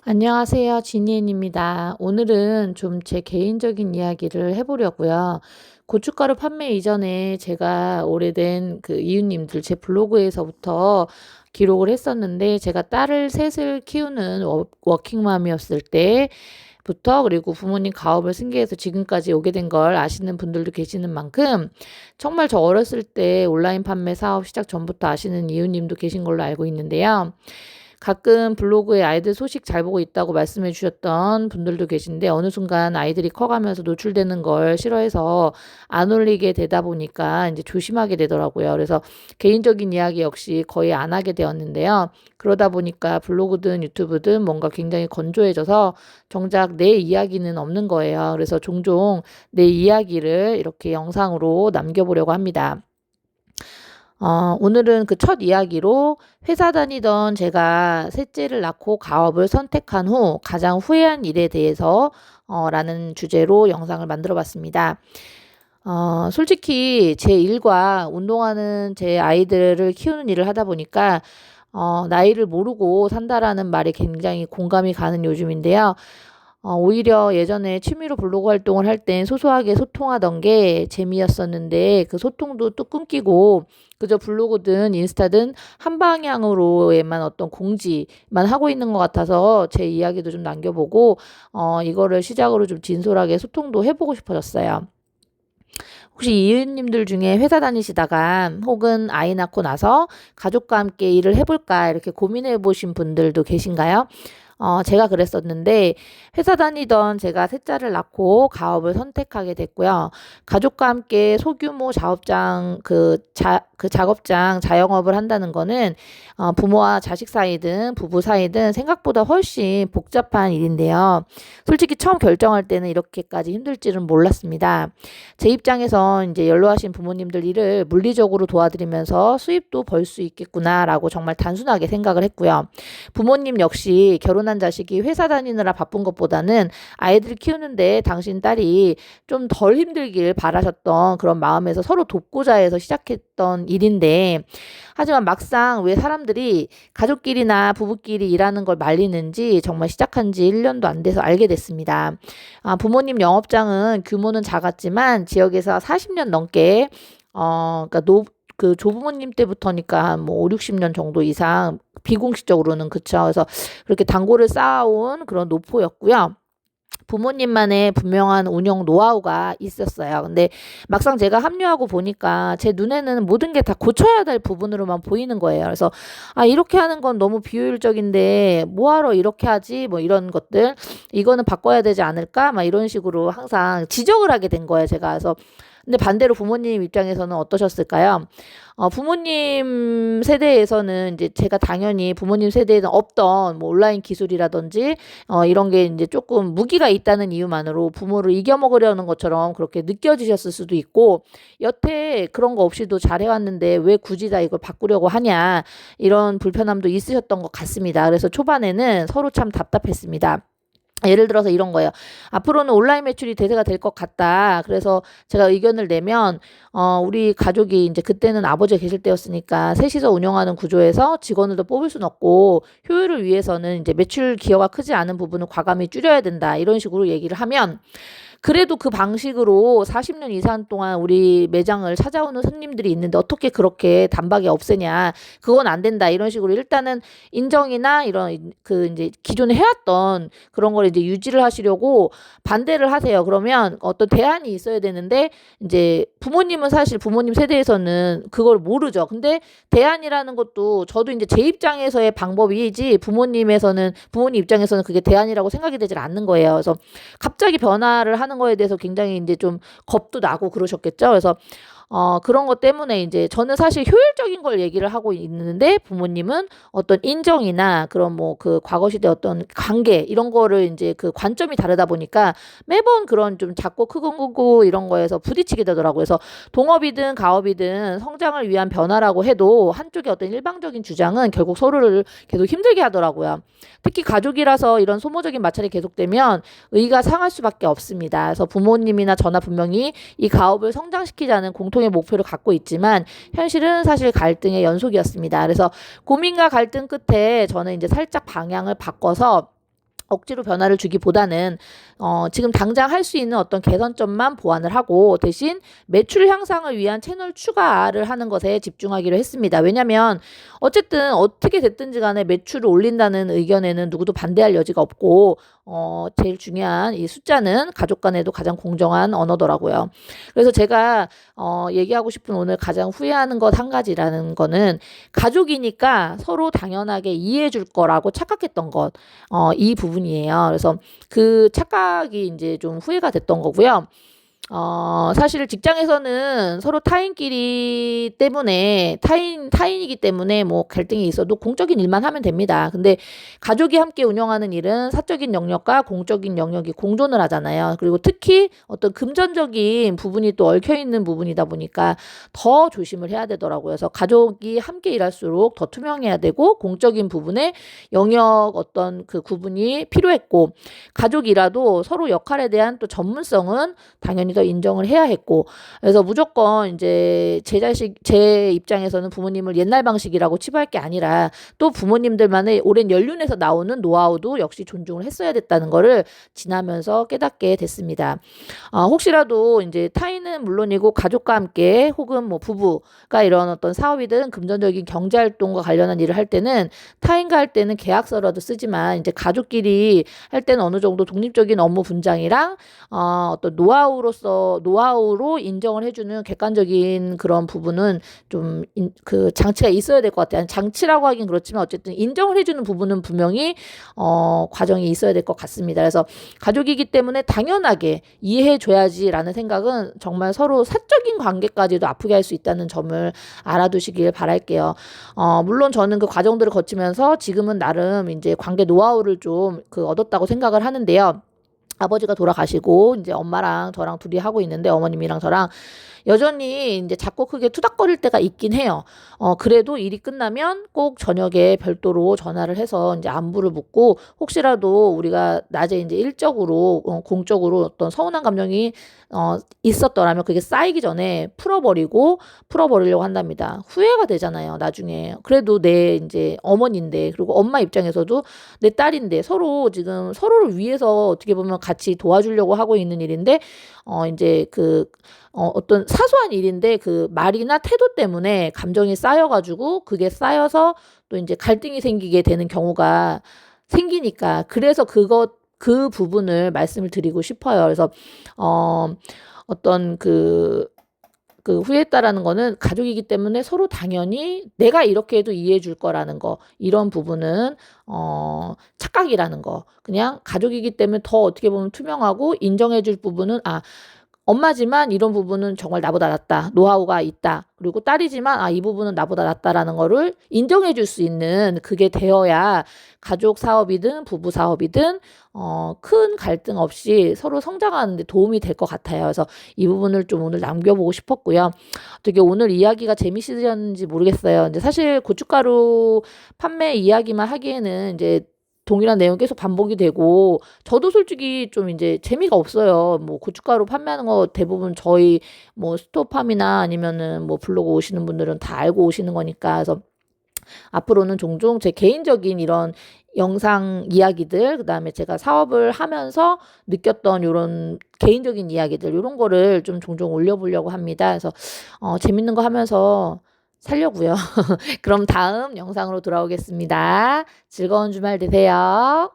안녕하세요. 지니은입니다. 오늘은 좀 제 개인적인 이야기를 해보려고요. 고춧가루 판매 이전에 제가 오래된 그 이웃님들 제 블로그에서부터 기록을 했었는데, 제가 딸을 셋을 키우는 워킹맘이었을 때부터, 그리고 부모님 가업을 승계해서 지금까지 오게 된 걸 아시는 분들도 계시는 만큼, 정말 저 어렸을 때 온라인 판매 사업 시작 전부터 아시는 이웃님도 계신 걸로 알고 있는데요. 가끔 블로그에 아이들 소식 잘 보고 있다고 말씀해 주셨던 분들도 계신데, 어느 순간 아이들이 커가면서 노출되는 걸 싫어해서 안 올리게 되다 보니까 이제 조심하게 되더라고요. 그래서 개인적인 이야기 역시 거의 안 하게 되었는데요. 그러다 보니까 블로그든 유튜브든 뭔가 굉장히 건조해져서 정작 내 이야기는 없는 거예요. 그래서 종종 내 이야기를 이렇게 영상으로 남겨보려고 합니다. 오늘은 그 첫 이야기로, 회사 다니던 제가 셋째를 낳고 가업을 선택한 후 가장 후회한 일에 대해서 라는 주제로 영상을 만들어 봤습니다. 솔직히 제 일과 운동하는 제 아이들을 키우는 일을 하다 보니까 나이를 모르고 산다라는 말에 굉장히 공감이 가는 요즘인데요. 오히려 예전에 취미로 블로그 활동을 할 땐 소소하게 소통하던 게 재미였었는데, 그 소통도 또 끊기고 그저 블로그든 인스타든 한 방향으로에만 어떤 공지만 하고 있는 것 같아서 제 이야기도 좀 남겨보고 이거를 시작으로 좀 진솔하게 소통도 해보고 싶어졌어요. 혹시 이웃님들 중에 회사 다니시다가 혹은 아이 낳고 나서 가족과 함께 일을 해볼까 이렇게 고민해 보신 분들도 계신가요? 제가 그랬었는데, 회사 다니던 제가 셋째를 낳고 가업을 선택하게 됐고요. 가족과 함께 소규모 작업장, 그 작업장 자영업을 한다는 거는 부모와 자식 사이든 부부 사이든 생각보다 훨씬 복잡한 일인데요. 솔직히 처음 결정할 때는 이렇게까지 힘들 줄은 몰랐습니다. 제 입장에서 이제 연로하신 부모님들 일을 물리적으로 도와드리면서 수입도 벌 수 있겠구나라고 정말 단순하게 생각을 했고요. 부모님 역시 결혼한 자식이 회사 다니느라 바쁜 것보다는 아이들 키우는데 당신 딸이 좀 덜 힘들길 바라셨던 그런 마음에서 서로 돕고자 해서 시작했던 일인데, 하지만 막상 왜 사람들이 가족끼리나 부부끼리 일하는 걸 말리는지 정말 시작한 지 1년도 안 돼서 알게 됐습니다. 부모님 영업장은 규모는 작았지만 지역에서 40년 넘게 그러니까 그 조부모님 때부터니까 한 뭐 5, 60년 정도 이상 비공식적으로는, 그쵸. 그래서 그렇게 단골을 쌓아온 그런 노포였고요. 부모님만의 분명한 운영 노하우가 있었어요. 근데 막상 제가 합류하고 보니까 제 눈에는 모든 게 다 고쳐야 될 부분으로만 보이는 거예요. 그래서 이렇게 하는 건 너무 비효율적인데 뭐하러 이렇게 하지? 뭐 이런 것들, 이거는 바꿔야 되지 않을까? 막 이런 식으로 항상 지적을 하게 된 거예요, 제가. 그래서 근데 반대로 부모님 입장에서는 어떠셨을까요? 부모님 세대에서는 이제 제가 당연히 부모님 세대에는 없던 뭐 온라인 기술이라든지 이런 게 이제 조금 무기가 있다는 이유만으로 부모를 이겨먹으려는 것처럼 그렇게 느껴지셨을 수도 있고, 여태 그런 거 없이도 잘해왔는데 왜 굳이 다 이걸 바꾸려고 하냐, 이런 불편함도 있으셨던 것 같습니다. 그래서 초반에는 서로 참 답답했습니다. 예를 들어서 이런 거예요. 앞으로는 온라인 매출이 대세가 될 것 같다. 그래서 제가 의견을 내면, 우리 가족이 이제 그때는 아버지가 계실 때였으니까 셋이서 운영하는 구조에서 직원을 더 뽑을 수는 없고, 효율을 위해서는 이제 매출 기여가 크지 않은 부분을 과감히 줄여야 된다. 이런 식으로 얘기를 하면, 그래도 그 방식으로 40년 이상 동안 우리 매장을 찾아오는 손님들이 있는데 어떻게 그렇게 단박에 없애냐. 그건 안 된다. 이런 식으로 일단은 인정이나 이런 그 이제 기존에 해왔던 그런 걸 이제 유지를 하시려고 반대를 하세요. 그러면 어떤 대안이 있어야 되는데, 이제 부모님은 사실 부모님 세대에서는 그걸 모르죠. 근데 대안이라는 것도 저도 이제 제 입장에서의 방법이지, 부모님 입장에서는 그게 대안이라고 생각이 되질 않는 거예요. 그래서 갑자기 변화를 하는 거에 대해서 굉장히 이제 좀 겁도 나고 그러셨겠죠. 그래서 그런 것 때문에 이제 저는 사실 효율적인 걸 얘기를 하고 있는데, 부모님은 어떤 인정이나 그런 뭐 그 과거 시대 어떤 관계 이런 거를 이제 그 관점이 다르다 보니까 매번 그런 좀 작고 크고 크고 이런 거에서 부딪히게 되더라고요. 그래서 동업이든 가업이든 성장을 위한 변화라고 해도 한쪽의 어떤 일방적인 주장은 결국 서로를 계속 힘들게 하더라고요. 특히 가족이라서 이런 소모적인 마찰이 계속되면 의가 상할 수밖에 없습니다. 그래서 부모님이나 저나 분명히 이 가업을 성장시키자는 공통의 목표를 갖고 있지만, 현실은 사실 갈등의 연속이었습니다. 그래서 고민과 갈등 끝에 저는 이제 살짝 방향을 바꿔서 억지로 변화를 주기보다는 지금 당장 할 수 있는 어떤 개선점만 보완을 하고 대신 매출 향상을 위한 채널 추가를 하는 것에 집중하기로 했습니다. 왜냐하면 어쨌든 어떻게 됐든지 간에 매출을 올린다는 의견에는 누구도 반대할 여지가 없고 제일 중요한 이 숫자는 가족 간에도 가장 공정한 언어더라고요. 그래서 제가 얘기하고 싶은 오늘 가장 후회하는 것 한 가지라는 거는 가족이니까 서로 당연하게 이해해 줄 거라고 착각했던 것, 이 부분이에요. 그래서 그 착각이 이제 좀 후회가 됐던 거고요. 사실 직장에서는 서로 타인끼리 때문에 타인이기 때문에 뭐 갈등이 있어도 공적인 일만 하면 됩니다. 근데 가족이 함께 운영하는 일은 사적인 영역과 공적인 영역이 공존을 하잖아요. 그리고 특히 어떤 금전적인 부분이 또 얽혀 있는 부분이다 보니까 더 조심을 해야 되더라고요. 그래서 가족이 함께 일할수록 더 투명해야 되고 공적인 부분에 영역 어떤 그 구분이 필요했고 가족이라도 서로 역할에 대한 또 전문성은 당연히 더 인정을 해야 했고 그래서 무조건 이제 제 입장에서는 부모님을 옛날 방식이라고 치부할 게 아니라 또 부모님들만의 오랜 연륜에서 나오는 노하우도 역시 존중을 했어야 됐다는 거를 지나면서 깨닫게 됐습니다. 혹시라도 이제 타인은 물론이고 가족과 함께 혹은 뭐 부부가 이런 어떤 사업이든 금전적인 경제 활동과 관련한 일을 할 때는 타인과 할 때는 계약서라도 쓰지만 이제 가족끼리 할 때는 어느 정도 독립적인 업무 분장이랑 어떤 노하우로 인정을 해주는 객관적인 그런 부분은 좀 그 장치가 있어야 될 것 같아요. 장치라고 하긴 그렇지만 어쨌든 인정을 해주는 부분은 분명히 과정이 있어야 될 것 같습니다. 그래서 가족이기 때문에 당연하게 이해해줘야지라는 생각은 정말 서로 사적인 관계까지도 아프게 할 수 있다는 점을 알아두시길 바랄게요. 물론 저는 그 과정들을 거치면서 지금은 나름 이제 관계 노하우를 좀 그 얻었다고 생각을 하는데요. 아버지가 돌아가시고 이제 엄마랑 저랑 둘이 하고 있는데 어머님이랑 저랑 여전히 이제 작고 크게 투닥거릴 때가 있긴 해요. 그래도 일이 끝나면 꼭 저녁에 별도로 전화를 해서 이제 안부를 묻고 혹시라도 우리가 낮에 이제 일적으로 공적으로 어떤 서운한 감정이 있었더라면 그게 쌓이기 전에 풀어버리려고 한답니다. 후회가 되잖아요, 나중에. 그래도 내 이제 어머니인데 그리고 엄마 입장에서도 내 딸인데 서로 지금 서로를 위해서 어떻게 보면 같이 도와주려고 하고 있는 일인데 이제 어떤 사소한 일인데 그 말이나 태도 때문에 감정이 쌓여가지고 그게 쌓여서 또 이제 갈등이 생기게 되는 경우가 생기니까 그래서 그 부분을 말씀을 드리고 싶어요. 그래서 어떤 후회했다라는 거는 가족이기 때문에 서로 당연히 내가 이렇게 해도 이해해 줄 거라는 거 이런 부분은 착각이라는 거 그냥 가족이기 때문에 더 어떻게 보면 투명하고 인정해 줄 부분은 엄마지만 이런 부분은 정말 나보다 낫다. 노하우가 있다. 그리고 딸이지만 이 부분은 나보다 낫다라는 거를 인정해 줄 수 있는 그게 되어야 가족 사업이든 부부 사업이든 큰 갈등 없이 서로 성장하는 데 도움이 될 것 같아요. 그래서 이 부분을 좀 오늘 남겨보고 싶었고요. 되게 오늘 이야기가 재미있으셨는지 모르겠어요. 근데 사실 고춧가루 판매 이야기만 하기에는 이제 동일한 내용 계속 반복이 되고 저도 솔직히 좀 이제 재미가 없어요. 뭐 고춧가루 판매하는 거 대부분 저희 뭐 스토팜이나 아니면은 뭐 블로그 오시는 분들은 다 알고 오시는 거니까 그래서 앞으로는 종종 제 개인적인 이런 영상 이야기들 그다음에 제가 사업을 하면서 느꼈던 이런 개인적인 이야기들 이런 거를 좀 종종 올려보려고 합니다. 그래서 재밌는 거 하면서 살려고요. 그럼 다음 영상으로 돌아오겠습니다. 즐거운 주말 되세요.